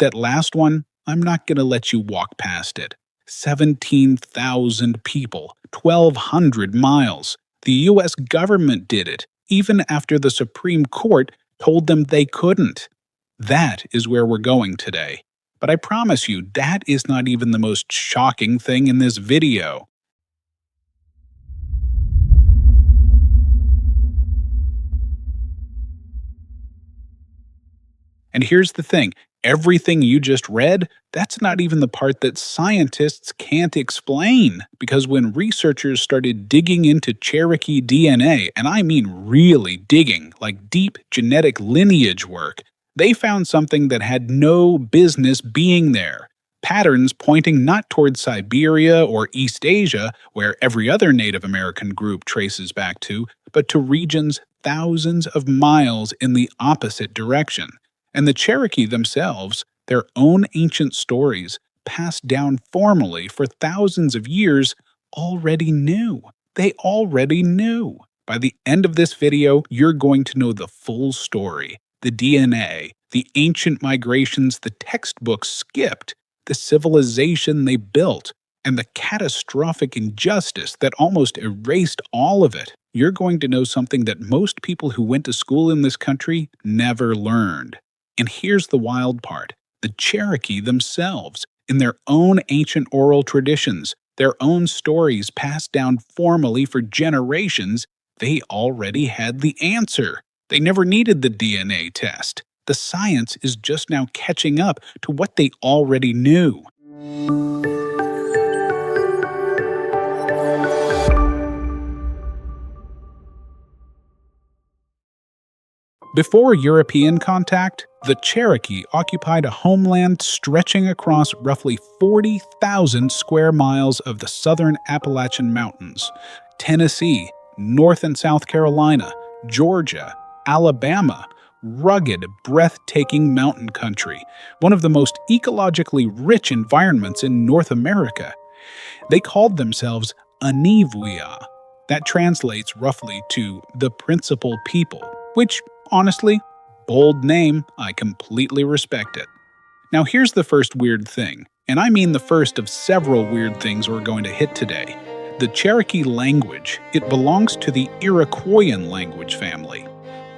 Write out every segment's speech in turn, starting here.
that last one, I'm not going to let you walk past it. 17,000 people, 1,200 miles. The U.S. government did it, even after the Supreme Court told them they couldn't. That is where we're going today. But I promise you, that is not even the most shocking thing in this video. And here's the thing, everything you just read, that's not even the part that scientists can't explain. Because when researchers started digging into Cherokee DNA, and I mean really digging, like deep genetic lineage work, they found something that had no business being there. Patterns pointing not toward Siberia or East Asia, where every other Native American group traces back to, but to regions thousands of miles in the opposite direction. And the Cherokee themselves, their own ancient stories, passed down formally for thousands of years, already knew. They already knew. By the end of this video, you're going to know the full story. The DNA, the ancient migrations the textbooks skipped, the civilization they built, and the catastrophic injustice that almost erased all of it. You're going to know something that most people who went to school in this country never learned. And here's the wild part. The Cherokee themselves, in their own ancient oral traditions, their own stories passed down formally for generations, they already had the answer. They never needed the DNA test. The science is just now catching up to what they already knew. Before European contact, the Cherokee occupied a homeland stretching across roughly 40,000 square miles of the southern Appalachian Mountains, Tennessee, North and South Carolina, Georgia, Alabama, rugged, breathtaking mountain country, one of the most ecologically rich environments in North America. They called themselves Unifying. That translates roughly to the principal people, which, honestly, bold name, I completely respect it. Now here's the first weird thing, and I mean the first of several weird things we're going to hit today. The Cherokee language, it belongs to the Iroquoian language family.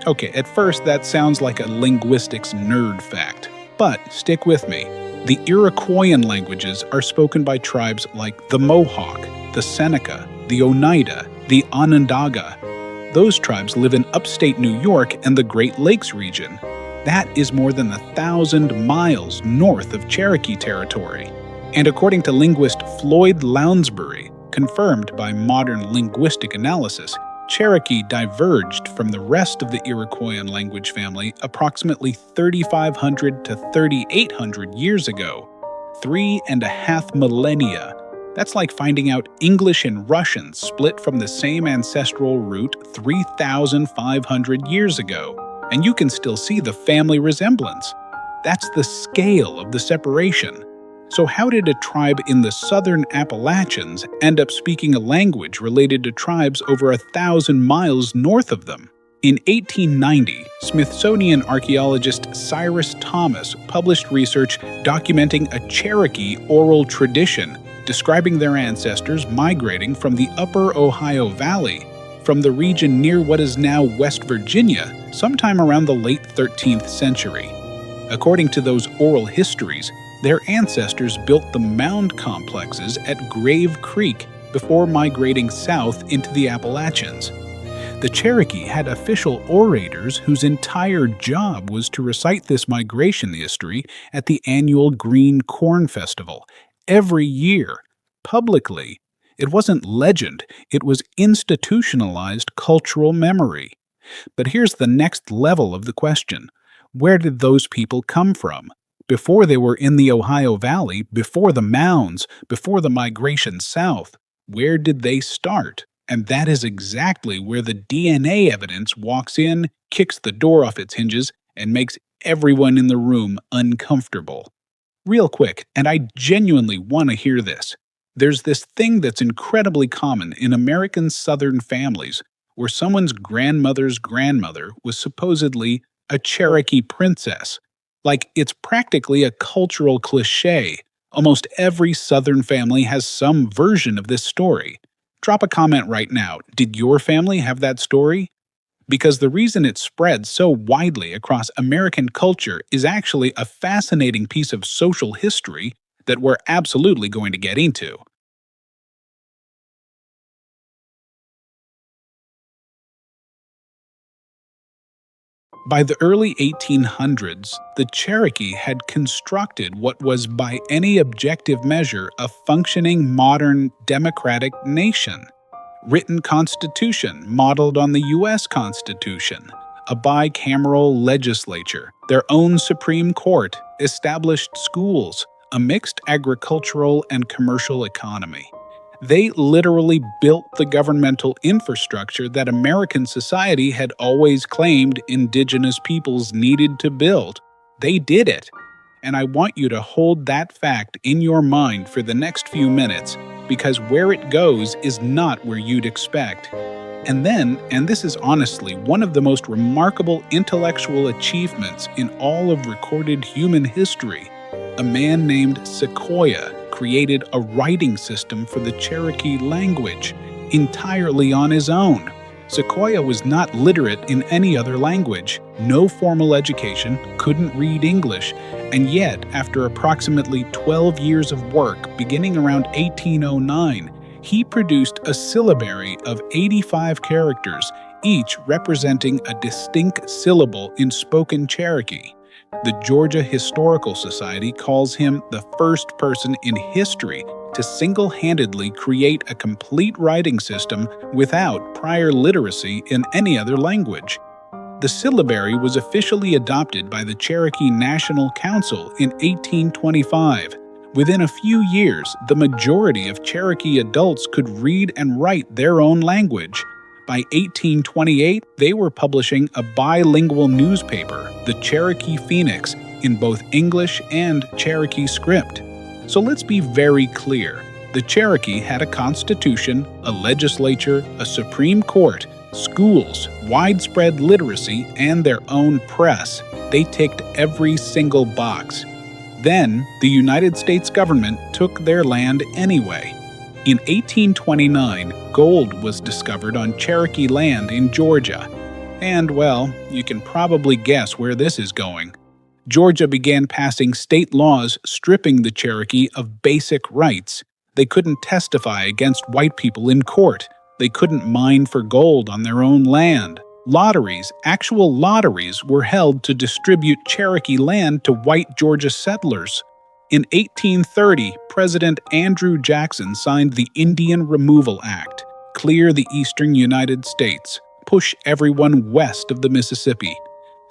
Okay, at first that sounds like a linguistics nerd fact, but stick with me. The Iroquoian languages are spoken by tribes like the Mohawk, the Seneca, the Oneida, the Onondaga. Those tribes live in upstate New York and the Great Lakes region. That is more than 1,000 miles north of Cherokee territory. And according to linguist Floyd Lounsbury, confirmed by modern linguistic analysis, Cherokee diverged from the rest of the Iroquoian language family approximately 3,500 to 3,800 years ago. 3.5 millennia. That's like finding out English and Russian split from the same ancestral root 3,500 years ago. And you can still see the family resemblance. That's the scale of the separation. So how did a tribe in the southern Appalachians end up speaking a language related to tribes over 1,000 miles north of them? In 1890, Smithsonian archaeologist Cyrus Thomas published research documenting a Cherokee oral tradition describing their ancestors migrating from the upper Ohio Valley, from the region near what is now West Virginia, sometime around the late 13th century. According to those oral histories, their ancestors built the mound complexes at Grave Creek before migrating south into the Appalachians. The Cherokee had official orators whose entire job was to recite this migration history at the annual Green Corn Festival, every year, publicly. It wasn't legend, it was institutionalized cultural memory. But here's the next level of the question. Where did those people come from? Before they were in the Ohio Valley, before the mounds, before the migration south, where did they start? And that is exactly where the DNA evidence walks in, kicks the door off its hinges, and makes everyone in the room uncomfortable. Real quick, and I genuinely want to hear this. There's this thing that's incredibly common in American Southern families where someone's grandmother's grandmother was supposedly a Cherokee princess. Like, it's practically a cultural cliché. Almost every Southern family has some version of this story. Drop a comment right now. Did your family have that story? Because the reason it spread so widely across American culture is actually a fascinating piece of social history that we're absolutely going to get into. By the early 1800s, the Cherokee had constructed what was, by any objective measure, a functioning modern democratic nation. Written constitution modeled on the U.S. Constitution, a bicameral legislature, their own Supreme Court, established schools, a mixed agricultural and commercial economy. They literally built the governmental infrastructure that American society had always claimed indigenous peoples needed to build. They did it. And I want you to hold that fact in your mind for the next few minutes, because where it goes is not where you'd expect. And then, and this is honestly one of the most remarkable intellectual achievements in all of recorded human history, a man named Sequoyah created a writing system for the Cherokee language entirely on his own. Sequoyah was not literate in any other language, no formal education, couldn't read English, and yet, after approximately 12 years of work beginning around 1809, he produced a syllabary of 85 characters, each representing a distinct syllable in spoken Cherokee. The Georgia Historical Society calls him the first person in history to single-handedly create a complete writing system without prior literacy in any other language. The syllabary was officially adopted by the Cherokee National Council in 1825. Within a few years, the majority of Cherokee adults could read and write their own language. By 1828, they were publishing a bilingual newspaper, the Cherokee Phoenix, in both English and Cherokee script. So let's be very clear. The Cherokee had a constitution, a legislature, a Supreme Court, schools, widespread literacy, and their own press. They ticked every single box. Then, the United States government took their land anyway. In 1829, gold was discovered on Cherokee land in Georgia. And, well, you can probably guess where this is going. Georgia began passing state laws stripping the Cherokee of basic rights. They couldn't testify against white people in court. They couldn't mine for gold on their own land. Lotteries, actual lotteries, were held to distribute Cherokee land to white Georgia settlers. In 1830, President Andrew Jackson signed the Indian Removal Act, clear the eastern United States, push everyone west of the Mississippi.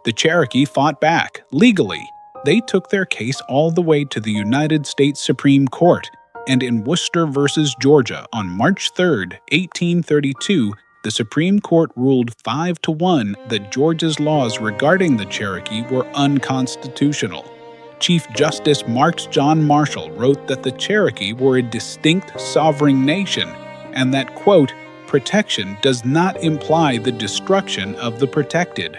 The Cherokee fought back, legally. They took their case all the way to the United States Supreme Court, and in Worcester versus Georgia on March 3, 1832, the Supreme Court ruled 5-1 that Georgia's laws regarding the Cherokee were unconstitutional. Chief Justice Marks John Marshall wrote that the Cherokee were a distinct sovereign nation and that, quote, protection does not imply the destruction of the protected.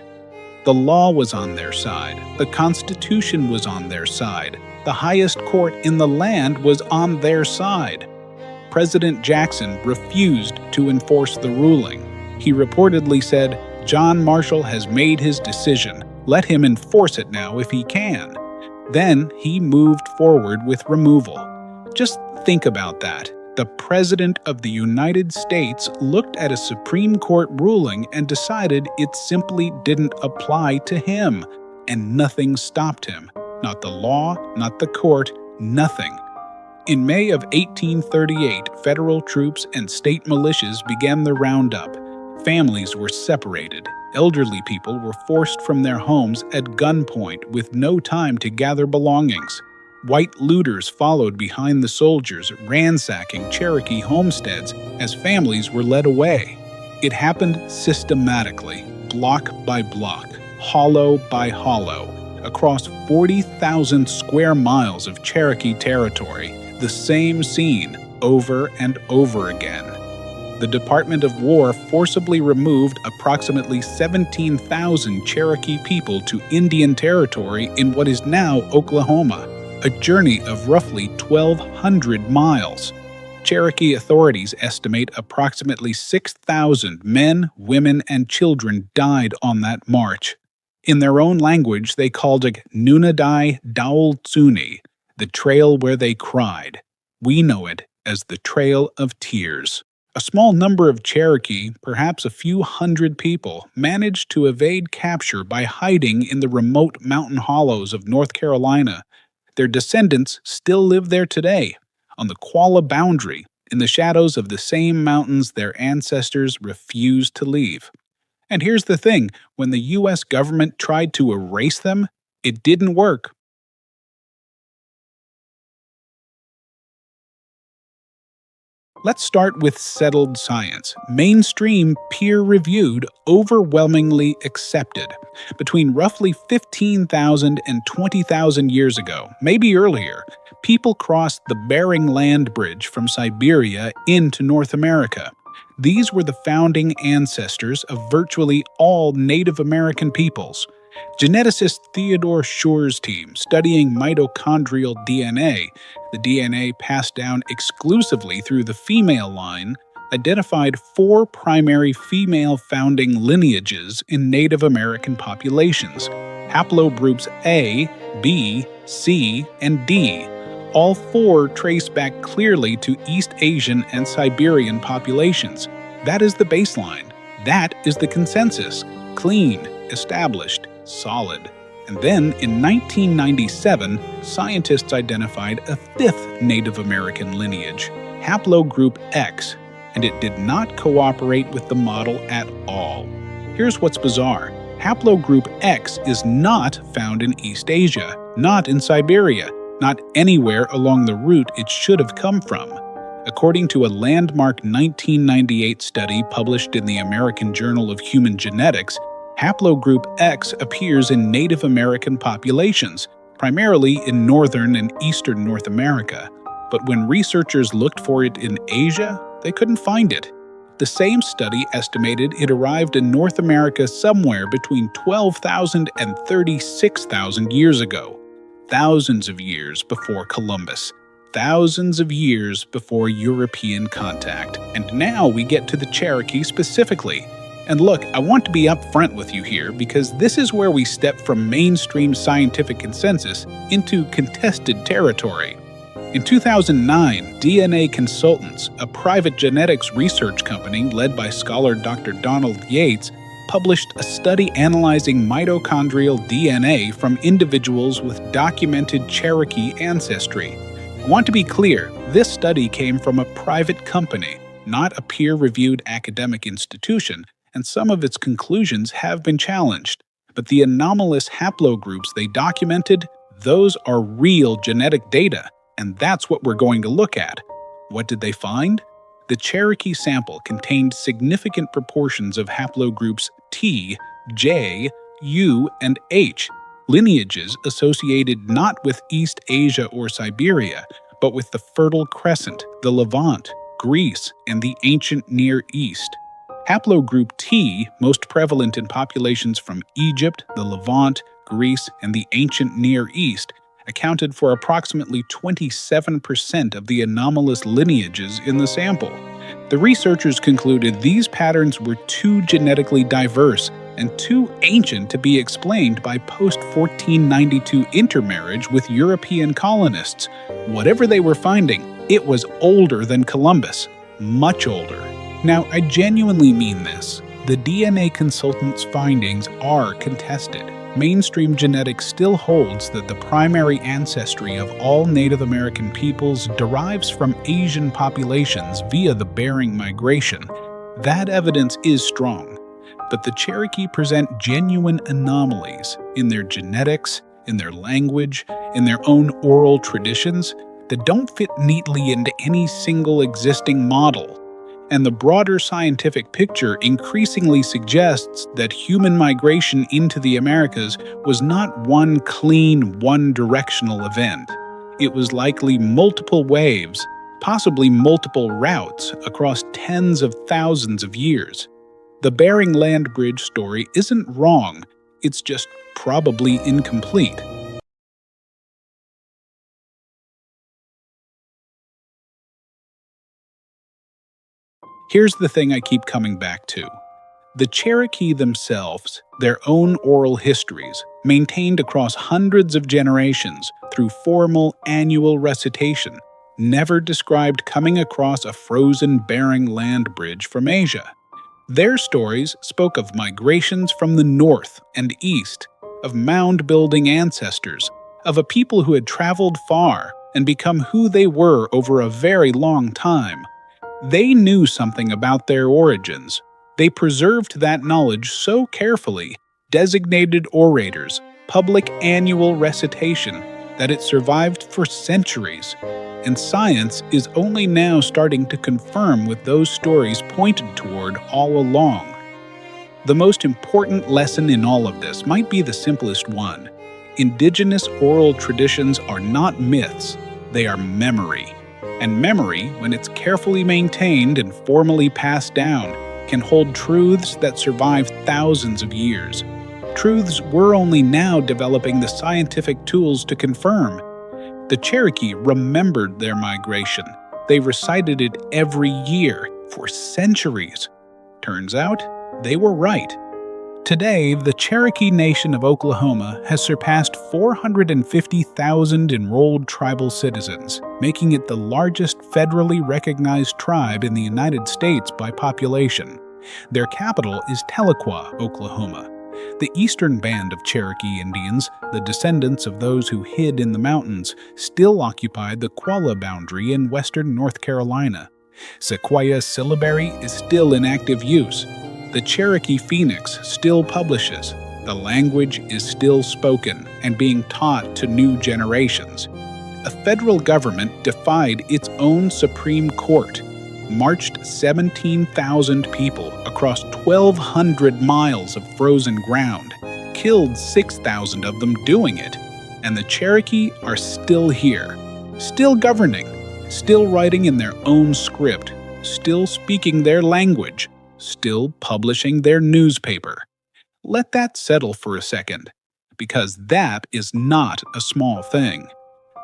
The law was on their side. The Constitution was on their side. The highest court in the land was on their side. President Jackson refused to enforce the ruling. He reportedly said, "John Marshall has made his decision. Let him enforce it now if he can." Then he moved forward with removal. Just think about that. The President of the United States looked at a Supreme Court ruling and decided it simply didn't apply to him, and nothing stopped him. Not the law, not the court, nothing. In May of 1838, federal troops and state militias began the roundup. Families were separated. Elderly people were forced from their homes at gunpoint with no time to gather belongings. White looters followed behind the soldiers, ransacking Cherokee homesteads as families were led away. It happened systematically, block by block, hollow by hollow, across 40,000 square miles of Cherokee territory, the same scene over and over again. the Department of War forcibly removed approximately 17,000 Cherokee people to Indian Territory in what is now Oklahoma, a journey of roughly 1,200 miles. Cherokee authorities estimate approximately 6,000 men, women, and children died on that march. In their own language, they called it Nunadai Daultsuni, the trail where they cried. We know it as the Trail of Tears. A small number of Cherokee, perhaps a few hundred people, managed to evade capture by hiding in the remote mountain hollows of North Carolina. Their descendants still live there today, on the Qualla boundary, in the shadows of the same mountains their ancestors refused to leave. And here's the thing, when the U.S. government tried to erase them, it didn't work. Let's start with settled science, mainstream, peer-reviewed, overwhelmingly accepted. Between roughly 15,000 and 20,000 years ago, maybe earlier, people crossed the Bering land bridge from Siberia into North America. These were the founding ancestors of virtually all Native American peoples. Geneticist Theodore Schur's team, studying mitochondrial DNA, the DNA passed down exclusively through the female line, identified 4 primary female founding lineages in Native American populations: haplogroups A, B, C, and D. All 4 trace back clearly to East Asian and Siberian populations. That is the baseline. That is the consensus. Clean, established, solid. And then, in 1997, scientists identified a 5th Native American lineage, Haplogroup X, and it did not cooperate with the model at all. Here's what's bizarre. Haplogroup X is not found in East Asia, not in Siberia, not anywhere along the route it should have come from. According to a landmark 1998 study published in the American Journal of Human Genetics, Haplogroup X appears in Native American populations, primarily in northern and eastern North America. But when researchers looked for it in Asia, they couldn't find it. The same study estimated it arrived in North America somewhere between 12,000 and 36,000 years ago. Thousands of years before Columbus. Thousands of years before European contact. And now we get to the Cherokee specifically. And look, I want to be upfront with you here because this is where we step from mainstream scientific consensus into contested territory. In 2009, DNA Consultants, a private genetics research company led by scholar Dr. Donald Yates, published a study analyzing mitochondrial DNA from individuals with documented Cherokee ancestry. I want to be clear, this study came from a private company, not a peer-reviewed academic institution, and some of its conclusions have been challenged. But the anomalous haplogroups they documented, those are real genetic data, and that's what we're going to look at. What did they find? The Cherokee sample contained significant proportions of haplogroups T, J, U, and H, lineages associated not with East Asia or Siberia, but with the Fertile Crescent, the Levant, Greece, and the ancient Near East. Haplogroup T, most prevalent in populations from Egypt, the Levant, Greece, and the ancient Near East, accounted for approximately 27% of the anomalous lineages in the sample. The researchers concluded these patterns were too genetically diverse and too ancient to be explained by post-1492 intermarriage with European colonists. Whatever they were finding, it was older than Columbus, much older. Now, I genuinely mean this. The DNA Consultants' findings are contested. Mainstream genetics still holds that the primary ancestry of all Native American peoples derives from Asian populations via the Bering migration. That evidence is strong, but the Cherokee present genuine anomalies in their genetics, in their language, in their own oral traditions that don't fit neatly into any single existing model. And the broader scientific picture increasingly suggests that human migration into the Americas was not one clean, one-directional event. It was likely multiple waves, possibly multiple routes across tens of thousands of years. The Bering land bridge story isn't wrong, it's just probably incomplete. Here's the thing I keep coming back to. The Cherokee themselves, their own oral histories, maintained across hundreds of generations through formal annual recitation, never described coming across a frozen Bering land bridge from Asia. Their stories spoke of migrations from the north and east, of mound-building ancestors, of a people who had traveled far and become who they were over a very long time. They knew something about their origins. They preserved that knowledge so carefully, designated orators, public annual recitation, that it survived for centuries. And science is only now starting to confirm what those stories pointed toward all along. The most important lesson in all of this might be the simplest one. Indigenous oral traditions are not myths, they are memory. And memory, when it's carefully maintained and formally passed down, can hold truths that survive thousands of years. Truths we're only now developing the scientific tools to confirm. The Cherokee remembered their migration. They recited it every year for centuries. Turns out, they were right. Today, the Cherokee Nation of Oklahoma has surpassed 450,000 enrolled tribal citizens, making it the largest federally recognized tribe in the United States by population. Their capital is Tahlequah, Oklahoma. The eastern band of Cherokee Indians, the descendants of those who hid in the mountains, still occupy the Qualla boundary in western North Carolina. Sequoyah syllabary is still in active use. The Cherokee Phoenix still publishes. The language is still spoken and being taught to new generations. A federal government defied its own Supreme Court, marched 17,000 people across 1,200 miles of frozen ground, killed 6,000 of them doing it, and the Cherokee are still here, still governing, still writing in their own script, still speaking their language, still publishing their newspaper. Let that settle for a second, because that is not a small thing.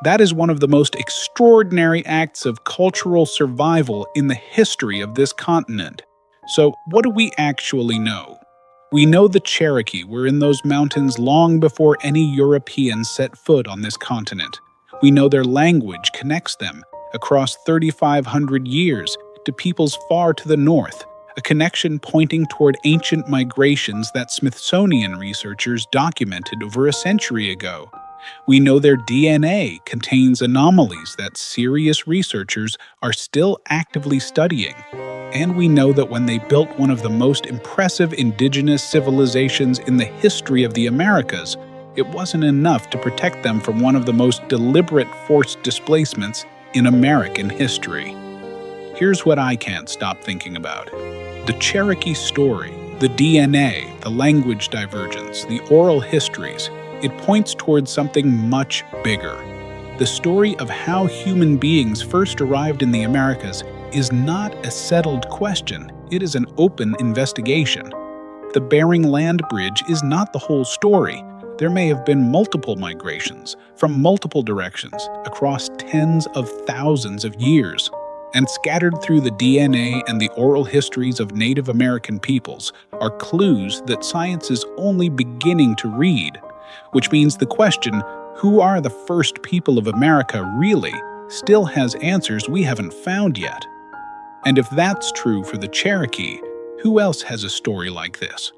That is one of the most extraordinary acts of cultural survival in the history of this continent. So, what do we actually know? We know the Cherokee were in those mountains long before any Europeans set foot on this continent. We know their language connects them, across 3,500 years, to peoples far to the north, a connection pointing toward ancient migrations that Smithsonian researchers documented over a century ago. We know their DNA contains anomalies that serious researchers are still actively studying. And we know that when they built one of the most impressive indigenous civilizations in the history of the Americas, it wasn't enough to protect them from one of the most deliberate forced displacements in American history. Here's what I can't stop thinking about. The Cherokee story, the DNA, the language divergence, the oral histories, it points towards something much bigger. The story of how human beings first arrived in the Americas is not a settled question, it is an open investigation. The Bering Land Bridge is not the whole story. There may have been multiple migrations from multiple directions across tens of thousands of years. And scattered through the DNA and the oral histories of Native American peoples are clues that science is only beginning to read, which means the question, who are the first people of America really, still has answers we haven't found yet. And if that's true for the Cherokee, who else has a story like this?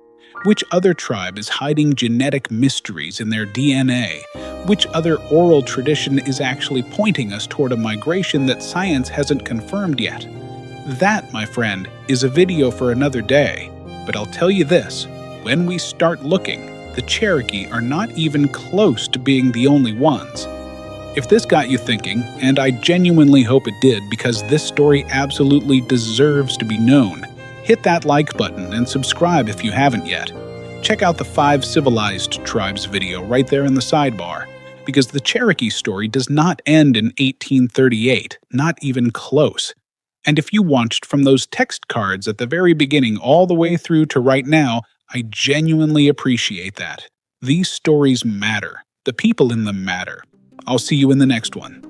Which other tribe is hiding genetic mysteries in their DNA? Which other oral tradition is actually pointing us toward a migration that science hasn't confirmed yet? That, my friend, is a video for another day. But I'll tell you this, when we start looking, the Cherokee are not even close to being the only ones. If this got you thinking, and I genuinely hope it did because this story absolutely deserves to be known, hit that like button and subscribe if you haven't yet. Check out the 5 Civilized Tribes video right there in the sidebar. because the Cherokee story does not end in 1838, not even close. And if you watched from those text cards at the very beginning all the way through to right now, I genuinely appreciate that. These stories matter. The people in them matter. I'll see you in the next one.